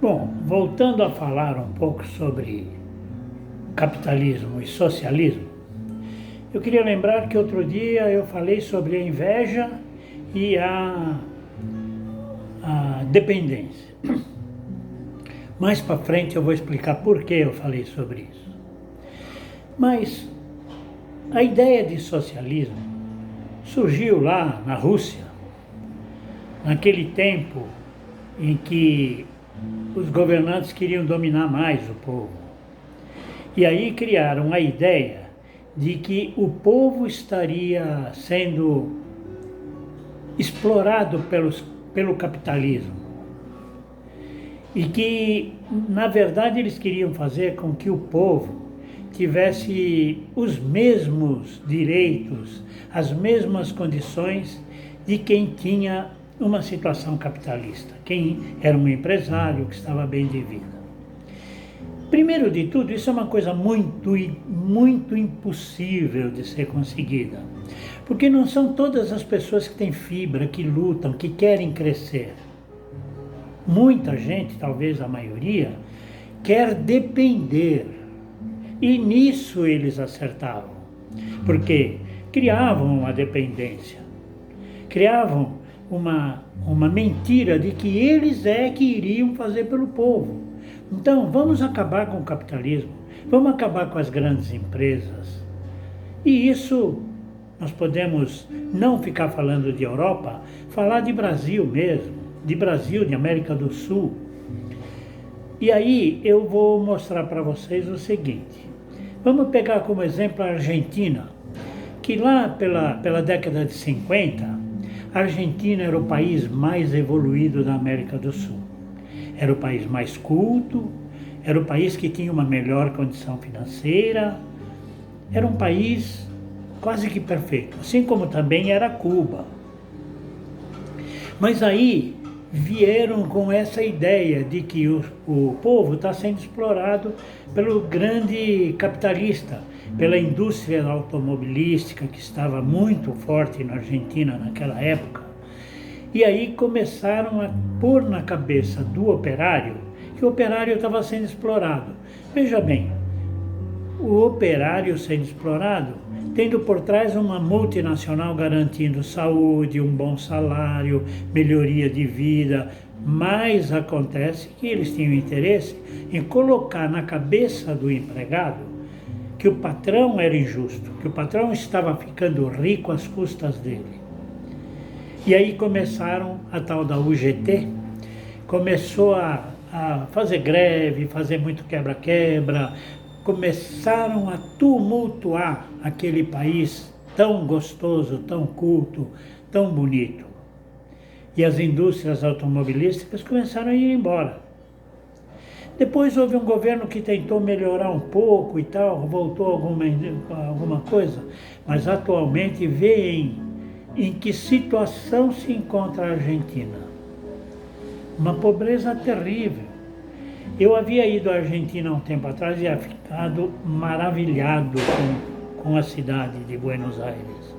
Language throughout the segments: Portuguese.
Bom, voltando a falar um pouco sobre capitalismo e socialismo, eu queria lembrar que outro dia eu falei sobre a inveja e a dependência. Mais para frente eu vou explicar por que eu falei sobre isso. Mas a ideia de socialismo surgiu lá na Rússia, naquele tempo em que os governantes queriam dominar mais o povo. E aí criaram a ideia de que o povo estaria sendo explorado pelo capitalismo. E que, na verdade, eles queriam fazer com que o povo tivesse os mesmos direitos, as mesmas condições de quem tinha uma situação capitalista, quem era um empresário que estava bem de vida. Primeiro de tudo, isso é uma coisa muito impossível de ser conseguida, porque não são todas as pessoas que têm fibra, que lutam, que querem crescer. Muita gente, talvez a maioria, quer depender, e nisso eles acertavam, porque criavam uma dependência, criavam uma mentira de que eles que iriam fazer pelo povo. Então, vamos acabar com o capitalismo, vamos acabar com as grandes empresas. E isso, nós podemos não ficar falando de Europa, falar de Brasil mesmo, de América do Sul. E aí eu vou mostrar para vocês o seguinte. Vamos pegar como exemplo a Argentina, que lá pela década de 50, a Argentina era o país mais evoluído da América do Sul. Era o país mais culto, era o país que tinha uma melhor condição financeira, era um país quase que perfeito, assim como também era Cuba. Mas aí vieram com essa ideia de que o povo está sendo explorado pelo grande capitalista, pela indústria automobilística que estava muito forte na Argentina naquela época. E aí começaram a pôr na cabeça do operário que o operário estava sendo explorado. Veja bem, o operário sendo explorado, tendo por trás uma multinacional garantindo saúde, um bom salário, melhoria de vida, mas acontece que eles tinham interesse em colocar na cabeça do empregado que o patrão era injusto, que o patrão estava ficando rico às custas dele. E aí começaram a tal da UGT, começou a fazer greve, fazer muito quebra-quebra, começaram a tumultuar aquele país tão gostoso, tão culto, tão bonito. E as indústrias automobilísticas começaram a ir embora. Depois houve um governo que tentou melhorar um pouco e tal, voltou alguma coisa, mas atualmente veem em que situação se encontra a Argentina. Uma pobreza terrível. Eu havia ido à Argentina há um tempo atrás e havia ficado maravilhado com a cidade de Buenos Aires.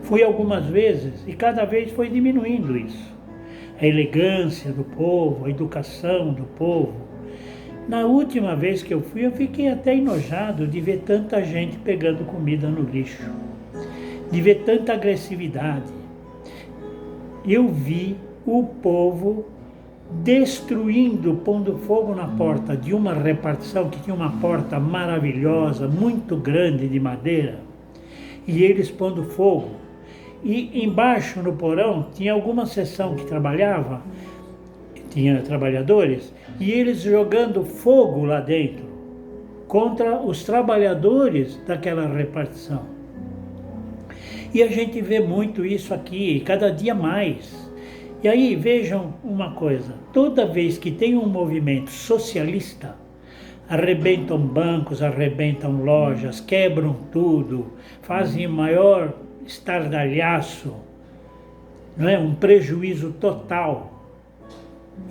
Fui algumas vezes e cada vez foi diminuindo isso. A elegância do povo, a educação do povo. Na última vez que eu fui, eu fiquei até enojado de ver tanta gente pegando comida no lixo, de ver tanta agressividade. Eu vi o povo destruindo, pondo fogo na porta de uma repartição que tinha uma porta maravilhosa, muito grande de madeira, e eles pondo fogo. E embaixo no porão tinha alguma seção que trabalhava, tinha trabalhadores, e eles jogando fogo lá dentro contra os trabalhadores daquela repartição. E a gente vê muito isso aqui, cada dia mais. E aí vejam uma coisa, toda vez que tem um movimento socialista, arrebentam bancos, arrebentam lojas, quebram tudo, fazem maior estardalhaço, não é? Um prejuízo total.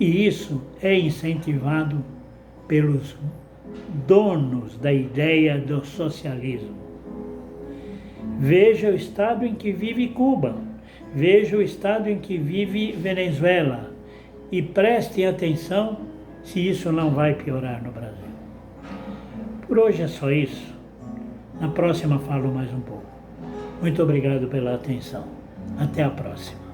E isso é incentivado pelos donos da ideia do socialismo. Veja o estado em que vive Cuba, veja o estado em que vive Venezuela e prestem atenção se isso não vai piorar no Brasil. Por hoje é só isso. Na próxima falo mais um pouco. Muito obrigado pela atenção. Até a próxima.